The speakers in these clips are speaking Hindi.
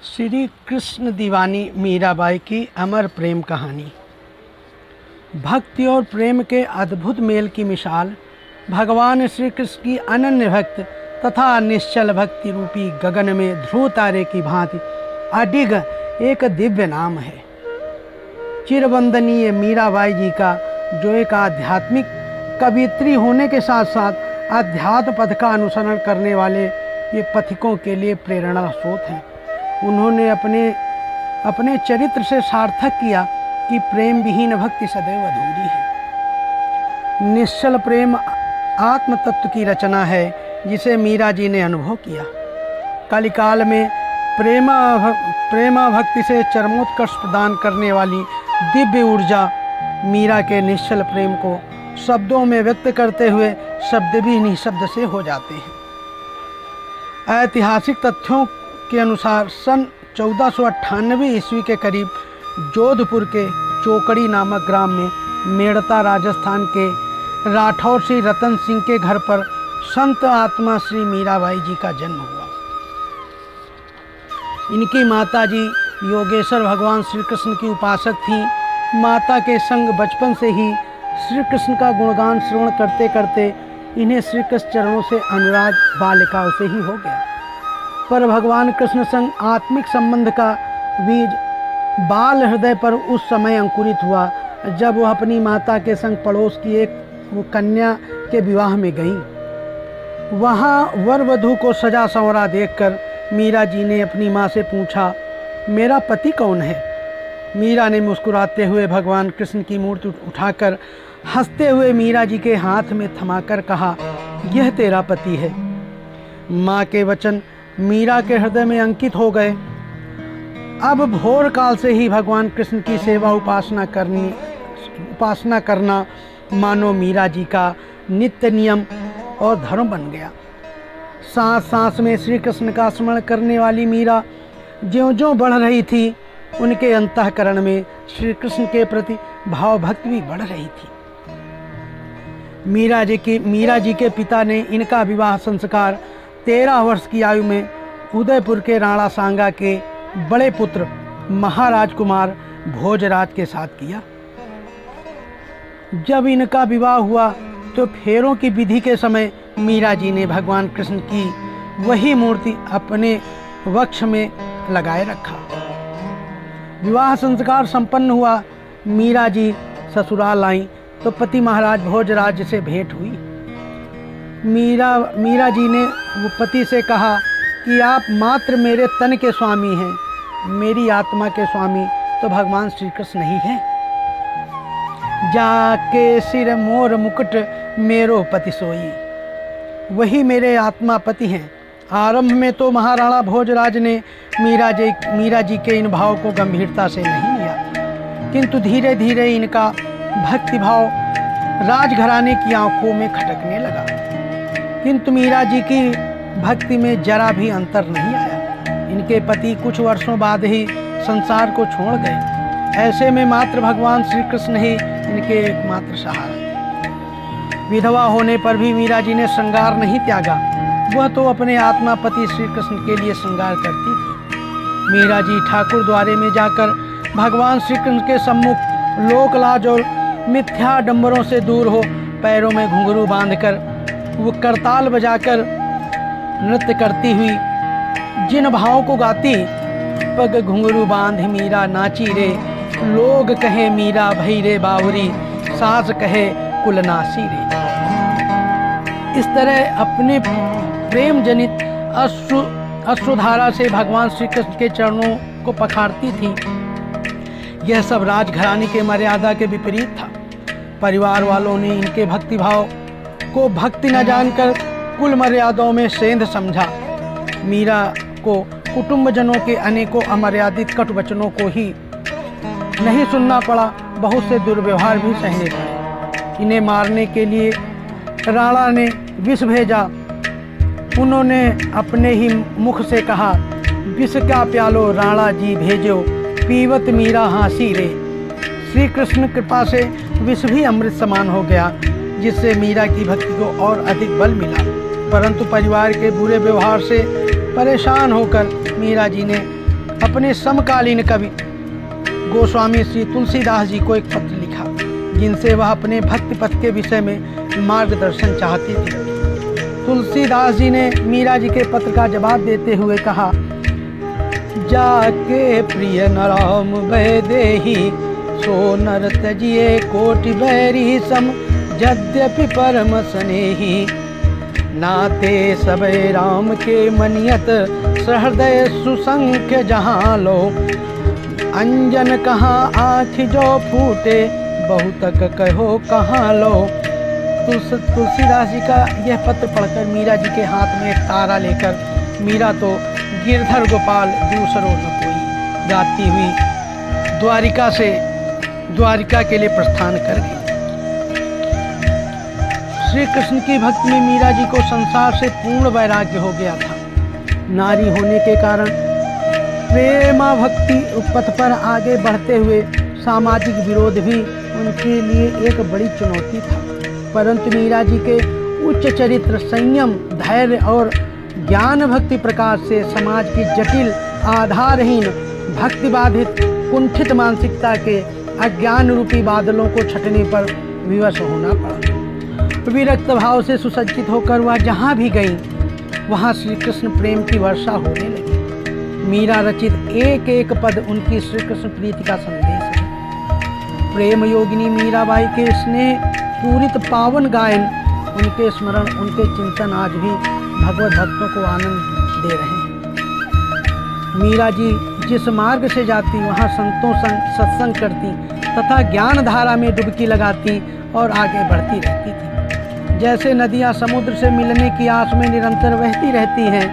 श्री कृष्ण दीवानी मीराबाई की अमर प्रेम कहानी। भक्ति और प्रेम के अद्भुत मेल की मिसाल भगवान श्री कृष्ण की अनन्य भक्त तथा निश्चल भक्ति रूपी गगन में ध्रुव तारे की भांति अडिग एक दिव्य नाम है। चिरवंदनीय मीराबाई जी का, जो एक आध्यात्मिक कवियत्री होने के साथ साथ अध्यात्म पथ का अनुसरण करने वाले ये पथिकों के लिए प्रेरणा स्रोत हैं। उन्होंने अपने चरित्र से सार्थक किया कि प्रेम विहीन भक्ति सदैव अधूरी है। निश्चल प्रेम आत्म तत्व की रचना है जिसे मीरा जी ने अनुभव किया। कलिकाल में प्रेमा भक्ति से चरमोत्कर्ष प्रदान करने वाली दिव्य ऊर्जा मीरा के निश्चल प्रेम को शब्दों में व्यक्त करते हुए शब्द भी निःशब्द से हो जाते हैं। ऐतिहासिक तथ्यों के अनुसार सन 1498 ईस्वी के करीब जोधपुर के चोकड़ी नामक ग्राम में मेड़ता राजस्थान के राठौर श्री रतन सिंह के घर पर संत आत्मा श्री मीराबाई जी का जन्म हुआ। इनकी माता जी योगेश्वर भगवान श्री कृष्ण की उपासक थीं। माता के संग बचपन से ही श्री कृष्ण का गुणगान श्रवण करते करते इन्हें श्री कृष्ण चरणों से अनुराग बालिकाओं से ही हो गया। पर भगवान कृष्ण संग आत्मिक संबंध का बीज बाल हृदय पर उस समय अंकुरित हुआ जब वह अपनी माता के संग पड़ोस की एक कन्या के विवाह में गई। वहाँ वर वधू को सजा संवरा देखकर मीरा जी ने अपनी माँ से पूछा, मेरा पति कौन है? मीरा ने मुस्कुराते हुए भगवान कृष्ण की मूर्ति उठाकर हंसते हुए मीरा जी के हाथ में थमाकर कहा, यह तेरा पति है। माँ के वचन मीरा के हृदय में अंकित हो गए। अब भोर काल से ही भगवान कृष्ण की सेवा उपासना करना मानो मीरा जी का नित्य नियम और धर्म बन गया। सांस सांस में श्री कृष्ण का स्मरण करने वाली मीरा ज्यों-ज्यों बढ़ रही थी, उनके अंतःकरण में श्री कृष्ण के प्रति भाव भक्ति भी बढ़ रही थी। मीरा जी के पिता ने इनका विवाह संस्कार 13 वर्ष की आयु में उदयपुर के राणा सांगा के बड़े पुत्र महाराज कुमार भोजराज के साथ किया। जब इनका विवाह हुआ तो फेरों की विधि के समय मीरा जी ने भगवान कृष्ण की वही मूर्ति अपने वक्ष में लगाए रखा। विवाह संस्कार संपन्न हुआ। मीरा जी ससुराल आईं तो पति महाराज भोजराज से भेंट हुई। मीरा जी ने वो पति से कहा कि आप मात्र मेरे तन के स्वामी हैं, मेरी आत्मा के स्वामी तो भगवान श्री कृष्ण ही हैं। जाके सिर मोर मुकुट मेरो पति सोई, वही मेरे आत्मा पति हैं। आरंभ में तो महाराणा भोजराज ने मीरा जी के इन भाव को गंभीरता से नहीं लिया, किंतु धीरे धीरे इनका भक्ति भाव राजघराने की आंखों में खटकने लगा। किंतु मीरा जी की भक्ति में जरा भी अंतर नहीं आया। इनके पति कुछ वर्षों बाद ही संसार को छोड़ गए। ऐसे में मात्र भगवान श्री कृष्ण ही इनके एकमात्र सहारा थे। विधवा होने पर भी मीरा जी ने श्रृंगार नहीं त्यागा। वह तो अपने आत्मा पति श्री कृष्ण के लिए श्रृंगार करती थी। मीरा जी ठाकुर द्वारे में जाकर भगवान श्री कृष्ण के सम्मुख लोकलाज और मिथ्या डंबरों से दूर हो पैरों में घुंघरू बांधकर वो करताल बजाकर नृत्य करती हुई जिन भावों को गाती, पग घुंघरू बांध मीरा नाची रे, लोग कहे मीरा भई रे बावरी, सास कहे कुलनासी रे। इस तरह अपने प्रेम जनित अश्रुधारा से भगवान श्री कृष्ण के चरणों को पखारती थी। यह सब राजघराने के मर्यादा के विपरीत था। परिवार वालों ने इनके भक्ति भाव को भक्ति न जानकर कुल मर्यादाओं में सेंध समझा। मीरा को कुटुंबजनों के अनेकों अमर्यादित कटु वचनों को ही नहीं सुनना पड़ा, बहुत से दुर्व्यवहार भी सहने पड़े। इन्हें मारने के लिए राणा ने विष भेजा। उन्होंने अपने ही मुख से कहा, विष का प्यालो राणा जी भेजो, पीवत मीरा हाँसी रे। श्री कृष्ण कृपा से विष भी अमृत समान हो गया, जिससे मीरा की भक्ति को और अधिक बल मिला। परंतु परिवार के बुरे व्यवहार से परेशान होकर मीरा जी ने अपने समकालीन कवि गोस्वामी श्री तुलसीदास जी को एक पत्र लिखा, जिनसे वह अपने भक्ति पथ के विषय में मार्गदर्शन चाहती थी। तुलसीदास जी ने मीरा जी के पत्र का जवाब देते हुए कहा, जाके प्रिय नराम वैदेही, सो नर तजिए कोटि बैरी सम, यद्यपि परम स्नेही, नाते सबे राम के मनियत, सहृदय सुसंख्य जहाँ लो, अंजन कहाँ आँख जो फूटे, बहुतक कहो कहाँ लो। तुलसीदास जी का यह पत्र पढ़कर मीरा जी के हाथ में एक तारा लेकर मीरा तो गिरधर गोपाल दूसरो न कोई गाती हुई द्वारिका के लिए प्रस्थान कर गई। श्री कृष्ण की भक्ति में मीरा जी को संसार से पूर्ण वैराग्य हो गया था। नारी होने के कारण प्रेमा भक्ति पथ पर आगे बढ़ते हुए सामाजिक विरोध भी उनके लिए एक बड़ी चुनौती था, परंतु मीरा जी के उच्च चरित्र, संयम, धैर्य और ज्ञान भक्ति प्रकाश से समाज की जटिल, आधारहीन, भक्ति बाधित, कुंठित मानसिकता के अज्ञान रूपी बादलों को छटने पर विवश होना पड़ा। विरक्त भाव से सुसज्जित होकर वह जहाँ भी गई वहाँ श्री कृष्ण प्रेम की वर्षा होने लगी। मीरा रचित एक एक पद उनकी श्री कृष्ण प्रीति का संदेश है। प्रेम योगिनी मीराबाई के स्नेह पूरित पावन गायन, उनके स्मरण, उनके चिंतन आज भी भगवत भक्तों को आनंद दे रहे हैं। मीरा जी जिस मार्ग से जाती वहाँ संतों संग सत्संग करती तथा ज्ञान धारा में डुबकी लगाती और आगे बढ़ती रहती थी। जैसे नदियाँ समुद्र से मिलने की आस में निरंतर बहती रहती हैं,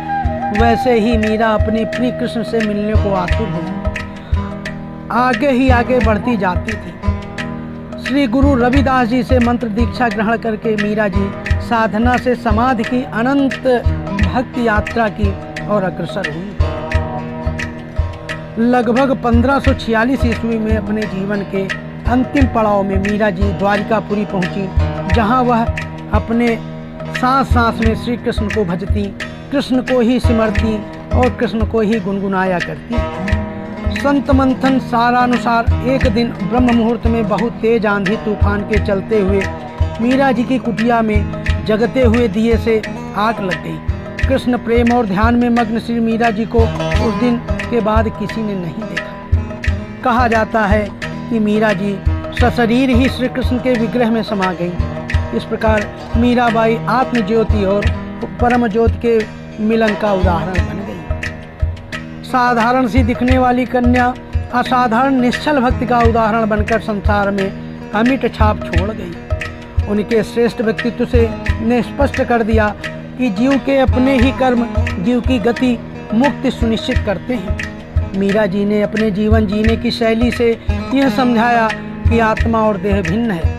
वैसे ही मीरा अपने प्रिय कृष्ण से मिलने को आतुर हुई, आगे ही आगे बढ़ती जाती थी। श्री गुरु रविदास जी से मंत्र दीक्षा ग्रहण करके मीरा जी साधना से समाधि की अनंत भक्ति यात्रा की और अग्रसर हुई। लगभग 1546 ईस्वी में अपने जीवन के अंतिम पड़ाव में मीरा जी द्वारिकापुरी पहुंची, जहां वह अपने सांस सांस में श्री कृष्ण को भजती, कृष्ण को ही सिमरती और कृष्ण को ही गुनगुनाया करती। संत मंथन सारानुसार एक दिन ब्रह्म मुहूर्त में बहुत तेज आंधी तूफान के चलते हुए मीरा जी की कुटिया में जगते हुए दिए से आग लग गई। कृष्ण प्रेम और ध्यान में मग्न श्री मीरा जी को उस दिन के बाद किसी ने नहीं देखा। कहा जाता है कि मीरा जी सशरीर ही श्री कृष्ण के विग्रह में समा गई। इस प्रकार मीराबाई आत्म ज्योति और परम ज्योति के मिलन का उदाहरण बन गई। साधारण सी दिखने वाली कन्या असाधारण निश्चल भक्ति का उदाहरण बनकर संसार में अमिट छाप छोड़ गई। उनके श्रेष्ठ व्यक्तित्व से ने स्पष्ट कर दिया कि जीव के अपने ही कर्म जीव की गति मुक्ति सुनिश्चित करते हैं। मीरा जी ने अपने जीवन जीने की शैली से यह समझाया कि आत्मा और देह भिन्न है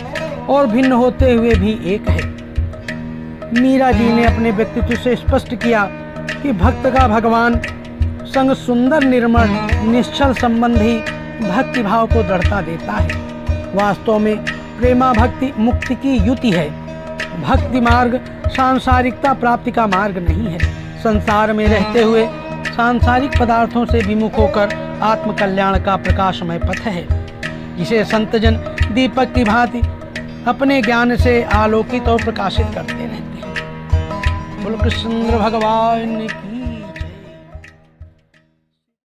और भिन्न होते हुए भी एक है। मीरा जी ने अपने व्यक्तित्व से स्पष्ट किया कि भक्त का भगवान संग सुंदर, निर्मल, निश्चल संबंधी भक्ति भाव को दृढ़ता देता है। वास्तव में प्रेमा भक्ति मुक्ति की युति है। भक्ति मार्ग सांसारिकता प्राप्ति का मार्ग नहीं है। संसार में रहते हुए सांसारिक पदार्थों से विमुख होकर आत्म कल्याण का प्रकाशमय पथ है, जिसे संतजन दीपक की भांति अपने ज्ञान से आलोकित और प्रकाशित करते रहते हैं। बोलो कृष्ण भगवान की।